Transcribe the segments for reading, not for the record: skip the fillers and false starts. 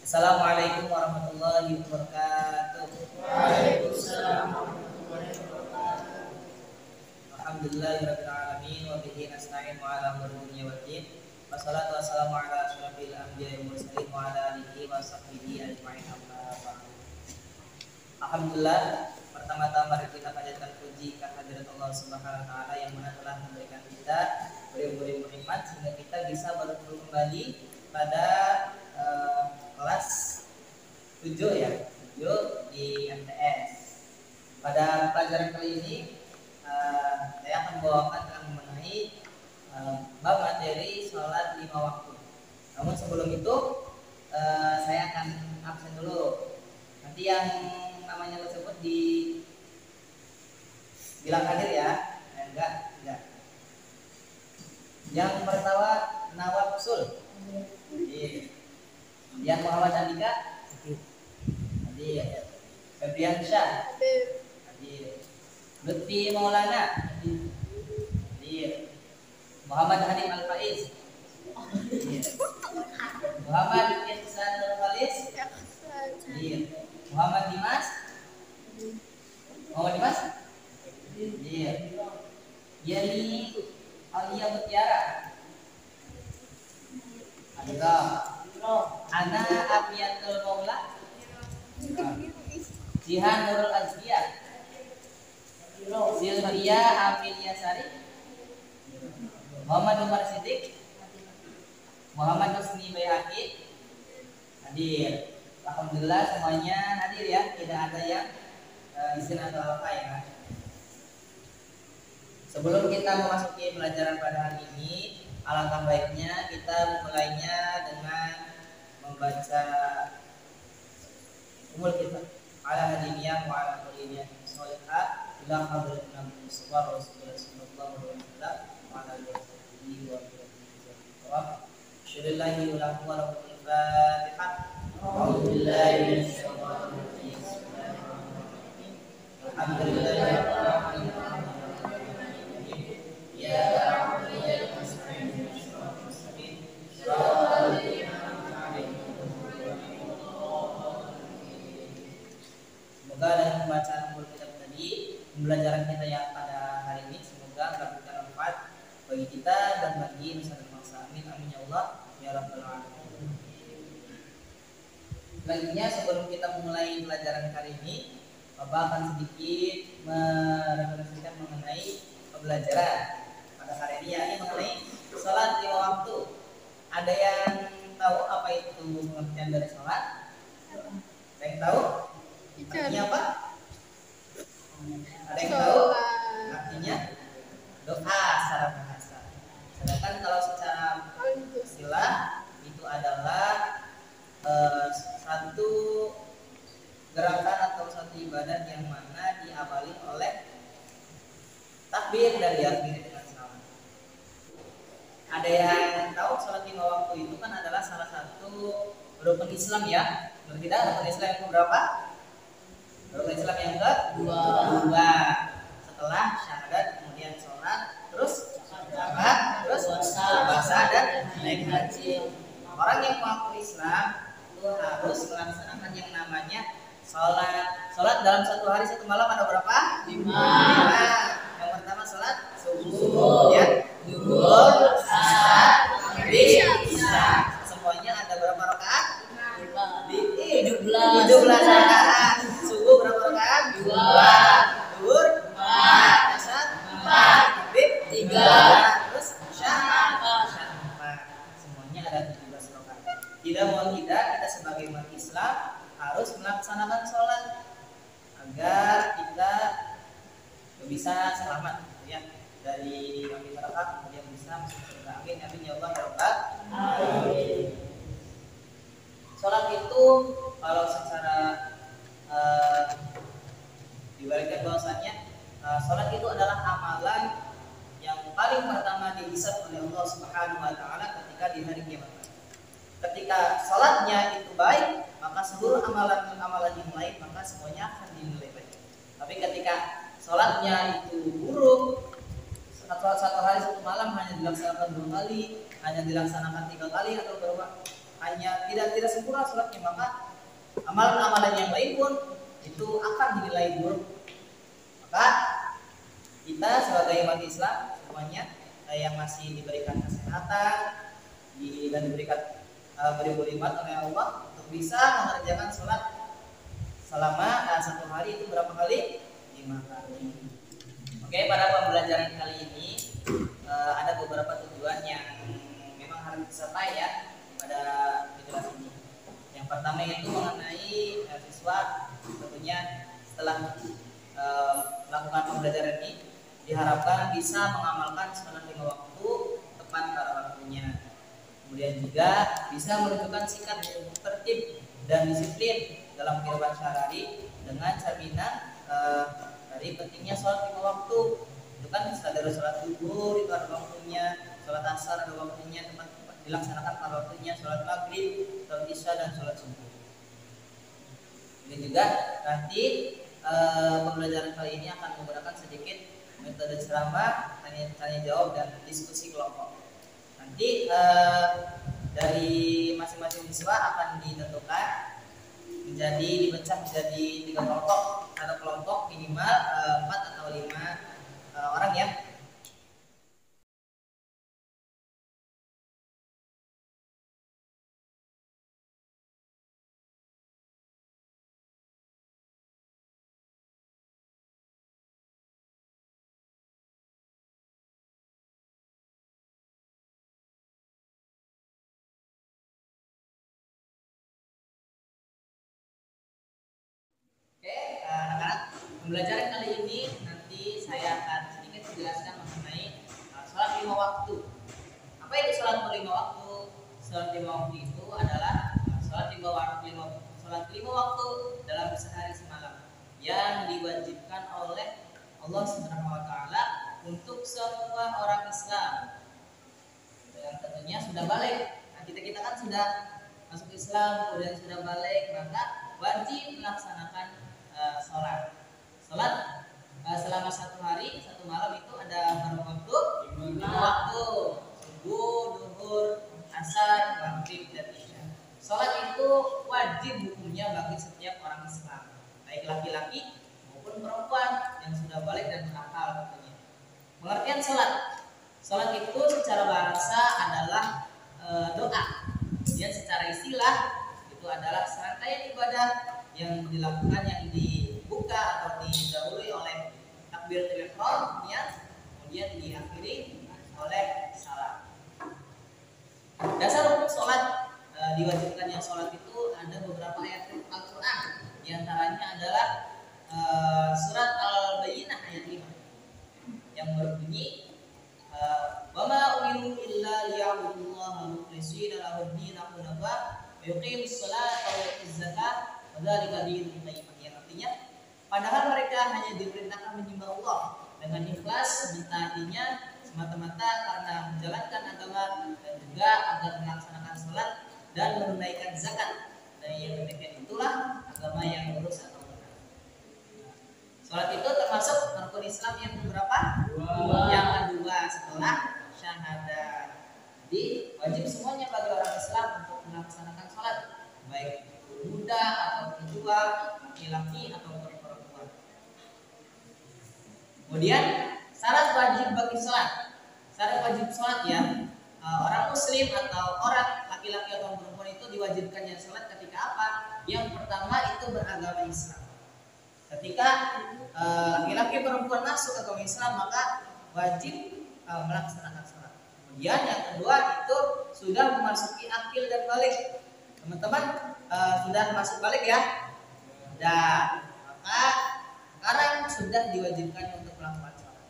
Assalamualaikum warahmatullahi wabarakatuh. Waalaikumsalam warahmatullahi wabarakatuh. Alhamdulillahirabbil alamin wa bihi nasta'in wa ala umuri dunya waddin. Wassalatu wassalamu ala asyrofil anbiya'i wal mursalin wa ala alihi wa sahbihi ajma'in amma ba'du. Alhamdulillah, pertama-tama mari kita panjatkan puji kehadirat Allah Subhanahu wa taala yang mana telah memberikan kita beribu-ribu nikmat sehingga kita bisa bertemu kembali pada kelas 7 ya, 7 di MTS. Pada pelajaran kali ini saya akan membawakan mengenai bab materi sholat 5 waktu. Namun sebelum itu saya akan absen dulu. Nanti yang namanya tersebut bilang hadir ya. Enggak. Yang pertama Nawab Sul. Yang Muhammad Andika hadir. Febrian Syah hadir. Lutfi Maulana hadir. Muhammad Hanim Al Faiz hadir. Muhammad Ihsan Al Khalis hadir. Muhammad Dimas hadir. Yani Alia Mutiara hadir. Ana Afiatul Maula Jihan Nurul Azkiyah Silvia Amelia Sari Muhammad Umar Siddiq Muhammad Husni Bayhaqi hadir. Alhamdulillah semuanya hadir ya, tidak ada yang izin atau apa ya. Sebelum kita memasuki pelajaran pada hari ini, alangkah baiknya kita memulainya dengan membaca umul kita ala hadiniyah wa ala kulliniyah sholihah ila hadratin nabi sallallahu alaihi wasallam wa ala alihi wa sahbihi wa sallam. Fatihah. A'udzu billahi minasyaitonir rajim. Alhamdulillahirabbil alamin. Ya Rabbi ya Mustaqim. Semoga dengan pembacaan umul kitab tadi, pembelajaran kita yang pada hari ini semoga memberikan manfaat bagi kita dan bagi nusa dan bangsa. Amin amin ya Allah ya rabbal alamin. Selanjutnya sebelum kita memulai pelajaran kali ini, Bapak akan sedikit mereferensikan mengenai pembelajaran pada hari ini, yakni mengenai sholat 5 waktu. Ada yang tahu apa itu pengertian dari sholat? Ada yang tahu? Artinya apa? Ada yang tahu? Artinya doa secara bahasa. Sedangkan kalau secara istilah itu adalah satu gerakan atau satu ibadat yang mana diawali oleh takbir dan diakhiri dengan salam. Ada yang tahu sholat 5 waktu itu kan adalah salah satu rukun Islam ya? Tidak, rukun Islam yang berapa? Rukun Islam yang kedua. Setelah syahadat kemudian sholat, terus zakat, terus puasa dan naik haji. Orang yang mengaku Islam itu harus melaksanakan yang namanya sholat. Sholat dalam satu hari satu malam ada berapa? 5. Yang pertama sholat subuh, ya, zuhur, asar, maghrib, isya. Semuanya ada berapa rakaat? 17 rakaat. Subuh berapa rakaat? 2. Zuhur 4. Asar 4. Maghrib 3. Terus isya 4. Semuanya ada 17 rakaat. Tidak mau tidak, kita sebagai umat Islam harus melaksanakan sholat agar kita bisa selamat ya dari api neraka, kemudian bisa masuk surga. Amin amin ya Allah ya Rabbal alamin. Sholat itu kalau secara diberikan bahwasannya sholat itu adalah amalan yang paling pertama dihisab oleh Allah Subhanahu wa taala ketika di hari kiamat. Ketika sholatnya itu baik, maka seluruh amalan-amalan yang lain maka semuanya akan dinilai baik. Tapi ketika sholatnya itu buruk, satu hari satu malam hanya dilaksanakan 2 kali, hanya dilaksanakan 3 kali atau berapa hanya tidak sempurna sholatnya, maka amalan-amalan yang lain pun itu akan dinilai buruk. Maka kita sebagai umat Islam semuanya yang masih diberikan kesehatan dan diberikan beri nikmat oleh Allah untuk bisa mengerjakan sholat selama satu hari itu berapa kali? 5 kali. Oke, pada pembelajaran kali ini ada beberapa tujuan yang memang harus dicapai ya pada kelas ini. Yang pertama itu mengenai siswa tentunya setelah melakukan pembelajaran ini diharapkan bisa mengamalkan sholat 5 waktu tepat pada waktunya. Kemudian juga bisa menunjukkan sikap tertib dan disiplin dalam kehidupan sehari-hari dengan cerminan dari pentingnya sholat 5 waktu. Itu kan dari sholat zuhur itu ada waktunya, sholat asar ada waktunya, tepat dilaksanakan pada waktunya, sholat maghrib, sholat isya dan sholat subuh. Ini juga nanti pembelajaran kali ini akan menggunakan sedikit metode ceramah, tanya jawab dan diskusi kelompok. Nanti dari masing-masing siswa akan ditentukan dipecah menjadi 3 kelompok atau kelompok minimal 4 atau 5 orang ya. Anak-anak, pembelajaran kali ini nanti saya akan sedikit menjelaskan mengenai sholat 5 waktu. Apa itu sholat 5 waktu? Sholat 5 waktu itu adalah sholat 5 waktu dalam sehari semalam yang diwajibkan oleh Allah Subhanahu wa taala untuk semua orang Islam. Yang tentunya sudah balik. Nah, kita kan sudah masuk Islam, kemudian sudah balik, maka wajib melaksanakan sholat selama 1 hari 1 malam itu ada berapa waktu? 5 waktu: subuh, duhur, asar, maghrib dan isya. Sholat itu wajib hukumnya bagi setiap orang Islam, baik laki-laki maupun perempuan yang sudah balik dan berakal tentunya. Pengertian sholat itu secara bahasa adalah doa, kemudian secara istilah itu adalah serangkaian ibadah yang dilakukan, yang dibuka atau didahului oleh takbiratul ihram, kemudian diakhiri oleh salam. Dasar hukum sholat, diwajibkannya sholat itu ada beberapa ayat Al-Quran. Di antaranya adalah surat Al-Bayyinah ayat 5 yang berbunyi wa ma umiru illa liya'budullaha mukhlishina lahu-d-din hunafa wa yuqimus sholata wa yutuz zakata wa dzalika dinul qayyim. Yang artinya padahal mereka hanya diperintahkan menyembah Allah dengan ikhlas, mentaatinya semata-mata karena menjalankan agama dan juga agar melaksanakan sholat dan menunaikan zakat. Dan yang demikian itulah agama yang lurus atau benar. Sholat itu termasuk rukun Islam yang berapa? 2. Yang kedua setelah syahadat. Jadi wajib semuanya bagi orang Islam untuk melaksanakan sholat, baik muda atau tua, laki-laki atau perempuan. Kemudian syarat wajib bagi sholat. Syarat wajib sholat ya, orang muslim atau orang laki-laki atau perempuan itu diwajibkannya sholat ketika apa? Yang pertama itu beragama Islam. Ketika laki-laki perempuan masuk agama Islam, maka wajib melaksanakan sholat. Kemudian yang kedua itu sudah memasuki akil dan balik. Teman-teman sudah masuk balik ya? Dan maka sekarang sudah diwajibkan untuk melakukan sholat.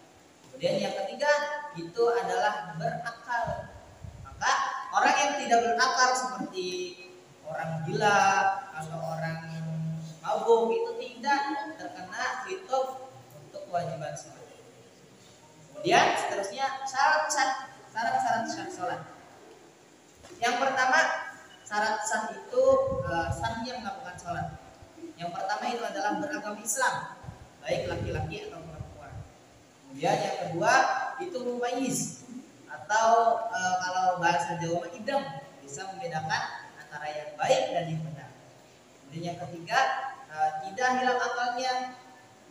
Kemudian yang ketiga itu adalah berakal. Maka orang yang tidak berakal seperti orang gila atau orang mabuk itu tidak terkena hitung untuk kewajiban sholat. Kemudian seterusnya syarat-syarat sholat. Yang pertama, syarat sah itu sahnya melakukan sholat. Yang pertama itu adalah beragama Islam, baik laki-laki atau perempuan. Kemudian yang kedua itu mumayyiz atau kalau bahasa Jawa idam, bisa membedakan perkara yang baik dan yang benar. Kemudian yang ketiga, tidak hilang akalnya.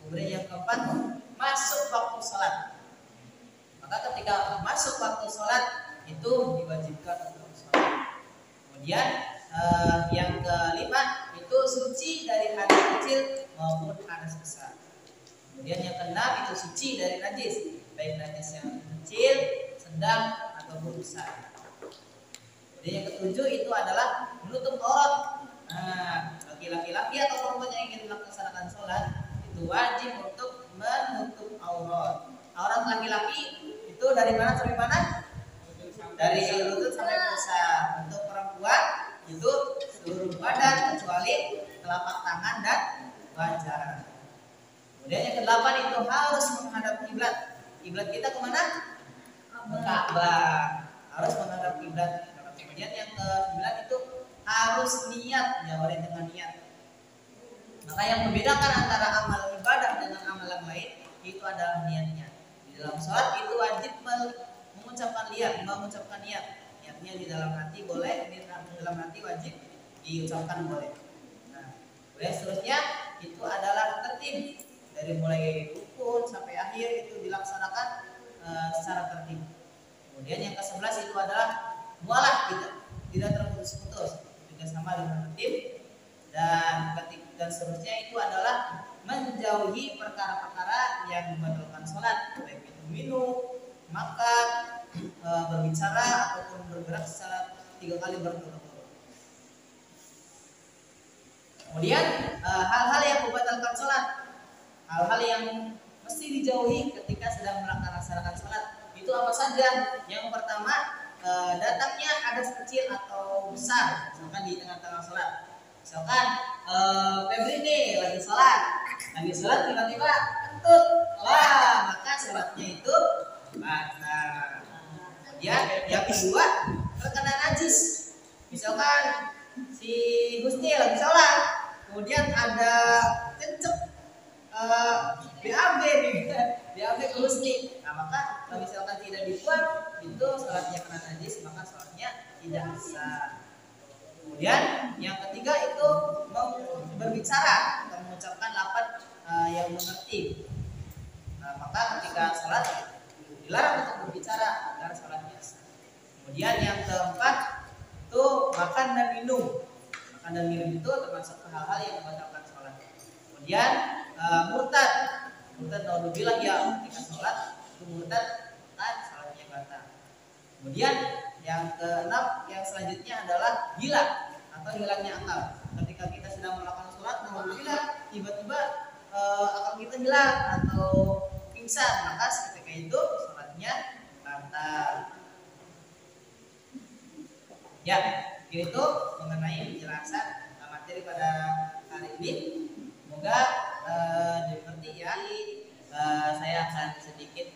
Kemudian yang keempat, masuk waktu sholat. Maka ketika masuk waktu sholat itu diwajibkan untuk sholat. Kemudian yang kelima itu suci dari hadas kecil maupun hadas besar. Kemudian yang keenam itu suci dari najis, baik najis yang kecil, sedang ataupun besar. Kemudian yang ketujuh itu adalah menutup aurat. Nah, bagi laki-laki atau perempuan yang ingin melaksanakan sholat itu wajib untuk menutup aurat. Aurat laki-laki itu dari mana sampai mana? Dari lutut sampai pusar. Untuk perempuan itu seluruh badan kecuali telapak tangan dan wajah. Kemudian yang kedelapan itu harus menghadap kiblat. Kiblat kita kemana? Ke Ka'bah. Harus menghadap kiblat. Kemudian yang ke-9 itu harus niat, jawabnya dengan niat. Maka yang membedakan antara amal ibadah dengan amal yang lain itu adalah niatnya. Di dalam sholat itu wajib mengucapkan niat. Niatnya di dalam hati boleh, di dalam hati wajib diucapkan boleh. Nah, kemudian seterusnya itu adalah tertib dari mulai rukun sampai akhir itu dilaksanakan secara tertib. Kemudian yang ke-11 itu adalah mualah, tidak terputus-putus, juga sama dengan tertib. Dan seterusnya itu adalah menjauhi perkara-perkara yang membatalkan sholat, baik itu minum, makan, berbicara ataupun bergerak secara 3 kali berturut-turut. Kemudian hal-hal yang membatalkan sholat, hal-hal yang mesti dijauhi ketika sedang melaksanakan sholat itu apa saja? Yang pertama, datangnya hadas kecil atau besar, misalkan di tengah-tengah sholat. Misalkan Febri nih lagi sholat tiba-tiba kentut, wah maka sholatnya itu batal. Kemudian yang kedua, terkena najis. Misalkan si Gusti lagi sholat, kemudian ada cencep BAB ke Gusti. Nah maka kalau misalkan tidak dibuang, itu sholatnya kena najis, maka sholatnya tidak sah. Kemudian yang ketiga itu berbicara atau mengucapkan lafaz yang mengerti. Nah, maka ketika sholat dilarang untuk berbicara agar sholatnya sah. Kemudian yang keempat itu makan dan minum. Makan dan minum itu termasuk hal-hal yang membatalkan sholat. Kemudian murtad naudzubillah ya, ketika sholat itu murtad kan sholatnya batal. Kemudian yang keenam yang selanjutnya adalah gila atau hilangnya akal. Ketika kita sedang melakukan sholat, naudzubillah tiba-tiba akal kita hilang atau pingsan, maka ketika itu sholatnya batal. Ya, itu mengenai penjelasan materi pada hari ini. Semoga dimengerti ya. Saya akan sedikit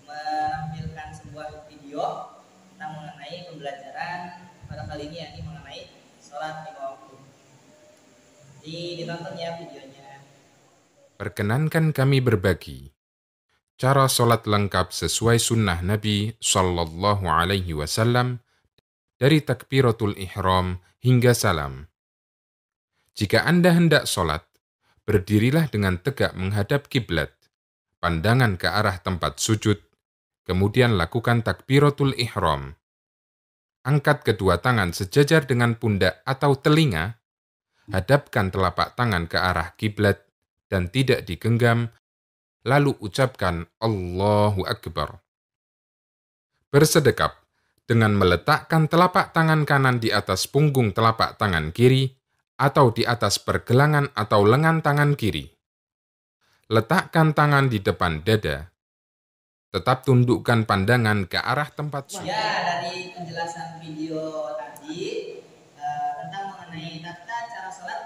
menampilkan sebuah video tentang mengenai pembelajaran pada kali ini, yakni mengenai sholat lima waktu. Ditonton ya videonya. Perkenankan kami berbagi cara sholat lengkap sesuai sunnah Nabi Sallallahu Alaihi Wasallam dari takbiratul ihram hingga salam. Jika Anda hendak sholat, berdirilah dengan tegak menghadap kiblat, pandangan ke arah tempat sujud, kemudian lakukan takbiratul ihram. Angkat kedua tangan sejajar dengan pundak atau telinga, hadapkan telapak tangan ke arah kiblat dan tidak digenggam, lalu ucapkan Allahu Akbar. Bersedekap dengan meletakkan telapak tangan kanan di atas punggung telapak tangan kiri atau di atas pergelangan atau lengan tangan kiri. Letakkan tangan di depan dada. Tetap tundukkan pandangan ke arah tempat sujud. Ya, dari penjelasan video tadi tentang mengenai tata cara sholat,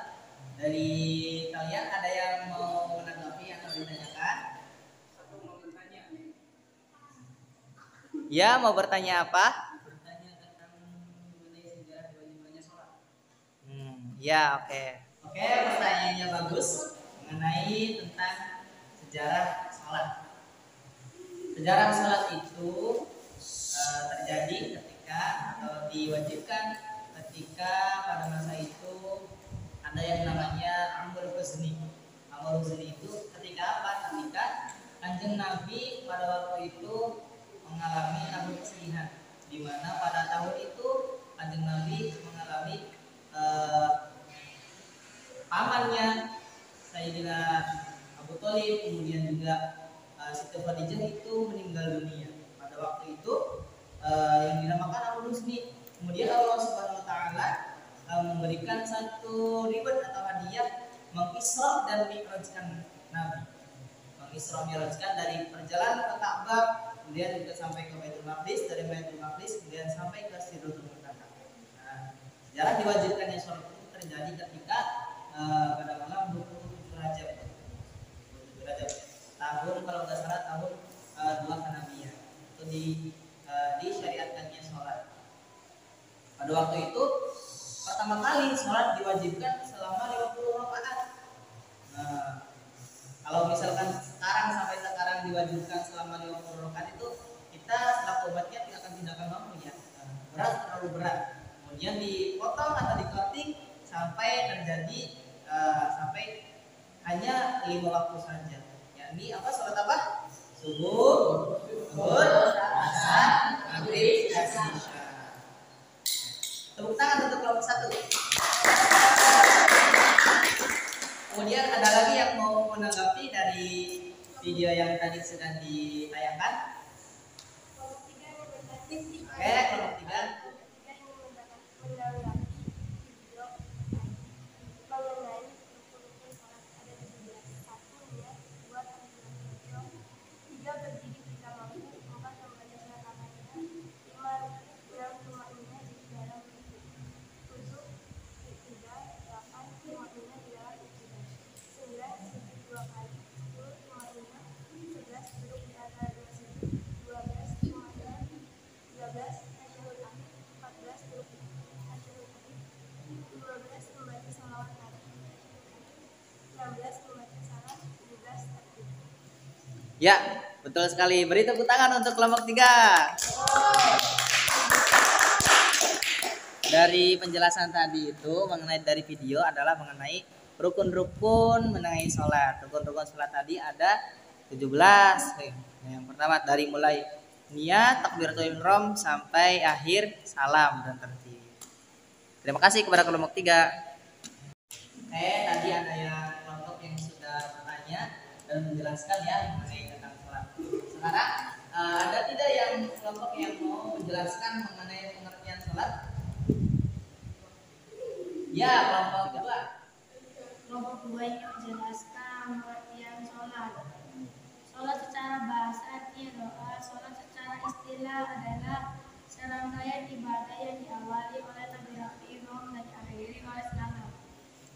dari kalian ada yang mau menanggapi atau ditanyakan? Ya, mau bertanya apa? Bertanya tentang mengenai sejarah diwajibkannya sholat. Ya, oke. Oke, pertanyaannya bagus mengenai tentang sejarah sholat. Sejarah sholat itu terjadi ketika atau diwajibkan ketika pada masa itu ada yang namanya Amr Huzni. Amr Huzni itu ketika apa? Ketika Kanjeng Nabi pada waktu itu mengalami tahun kesedihan, di mana pada tahun itu Kanjeng Nabi mengalami pamannya Sayyidina Abu Thalib, kemudian juga Siti Khadijah itu meninggal dunia. Pada waktu itu yang dinamakan Amr Huzni. Kemudian Allah Subhanahu wa taala memberikan satu reward atau hadiah mengisra dan mi'rajkan Nabi. Mengisra mi'rajkan dari perjalanan ke Ka'bah, kemudian juga sampai ke Baitul Maqdis, dari Baitul Maqdis kemudian sampai ke Sidratul Muntaha. Nah, sejarah diwajibkannya sholat itu terjadi ketika pada malam 27 Rajab. 27 Rajab. Tahun kalau nggak salah tahun 2 Hanabiya. Itu disyariatkannya sholat. Pada waktu itu pertama kali sholat diwajibkan selama 50 rakaat. Nah, kalau misalkan sampai sekarang diwajibkan selama 50 rakaat itu kita selaku umatnya tidak akan mampu ya. Berat, terlalu berat. Kemudian dipotong atau dikoting sampai terjadi sampai hanya 5 waktu saja. Yakni apa? Sholat apa? Subuh, zuhur, asar, maghrib, isya. Tepuk tangan untuk kelompok 1. Kemudian ada lagi yang mau menanggapi dari video yang tadi sedang ditayangkan? Oke, kelompok 3. Ya, betul sekali. Beri tepuk tangan untuk kelompok 3. Dari penjelasan tadi itu mengenai dari video adalah mengenai rukun-rukun mengenai sholat. Rukun-rukun sholat tadi ada 17. Yang pertama dari mulai niat, takbiratul ihram sampai akhir salam dan tertib. Terima kasih kepada kelompok 3. Tadi ada yang kelompok yang sudah bertanya dan menjelaskan ya mengenai tentang sholat. Sekarang ada tidak yang kelompok yang mau menjelaskan mengenai pengertian sholat? Ya, kelompok 2. Kelompok 2 ini menjelaskan pengertian sholat. Sholat secara bahasa artinya doa. Sholat secara istilah adalah serangkaian ibadah yang diawali oleh takbiratul ihram dan diakhiri oleh salam.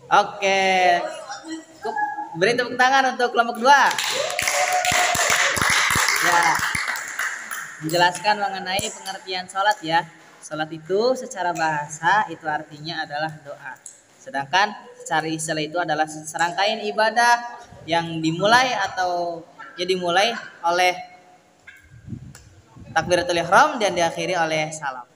Oke. Beri tepuk tangan untuk kelompok 2. Ya. Menjelaskan mengenai pengertian sholat ya. Sholat itu secara bahasa itu artinya adalah doa. Sedangkan secara istilah itu adalah serangkaian ibadah yang dimulai oleh takbiratul ihram dan diakhiri oleh salam.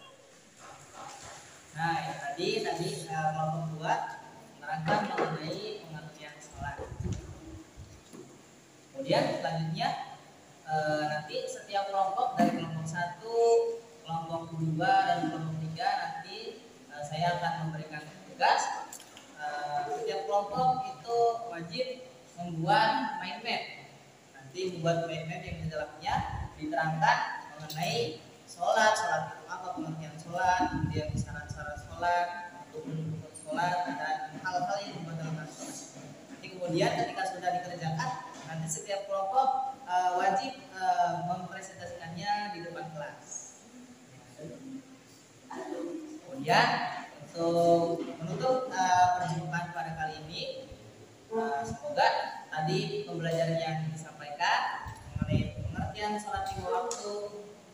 Nah, tadi kelompok 2 menerangkan mengenai pengertian sholat. Kemudian selanjutnya nanti setiap kelompok dari kelompok 1, kelompok 2 dan kelompok 3 nanti saya akan memberikan tugas. Setiap kelompok itu wajib membuat mind map. Nanti membuat mind map yang di dalamnya diterangkan mengenai sholat itu apa, pengertian sholat, kemudian syarat-syarat sholat, rukun-rukun sholat, dan hal-hal yang membatalkan sholat. Nanti kemudian ketika sudah dikerjakan, nanti setiap kelompok wajib mempresentasikannya di depan kelas. Kemudian untuk menutup perjumpaan pada kali ini, semoga tadi pembelajaran yang disampaikan mengenai pengertian sholat 5 waktu.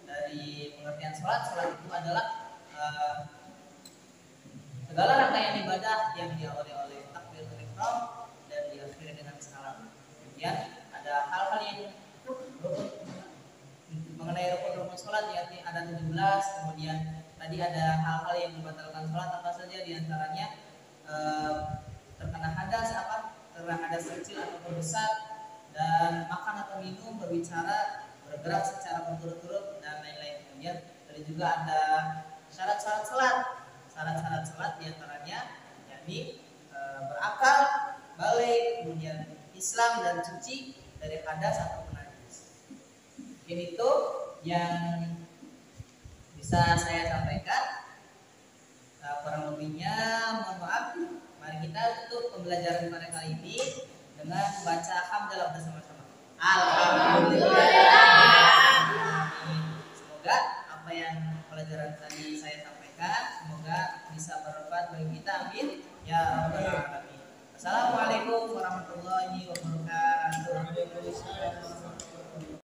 Dari pengertian sholat itu adalah segala rangkaian ibadah yang diawali oleh takbiratul ihram dan diakhiri dengan salam. Kemudian ada hal-hal yang mengenai rukun-rukun sholat, yakni ada 17. Kemudian tadi ada hal-hal yang membatalkan sholat apa saja. diantaranya terkena hadas kecil atau besar, dan makan atau minum, berbicara, bergerak secara berturut-turut dan lain-lain. Kemudian tadi juga ada syarat-syarat salat diantaranya yakni berakal, balik, kemudian Islam dan suci dari hadas atau najis. Mungkin itu yang bisa saya sampaikan. Kurang lebihnya mohon maaf. Mari kita tutup pembelajaran pada kali ini dengan membaca hamdalah bersama-sama. Alhamdulillah. Semoga apa yang pelajaran tadi saya sampaikan semoga bisa bermanfaat bagi kita. Amin ya rabbal alamin. Assalamualaikum warahmatullahi wabarakatuh.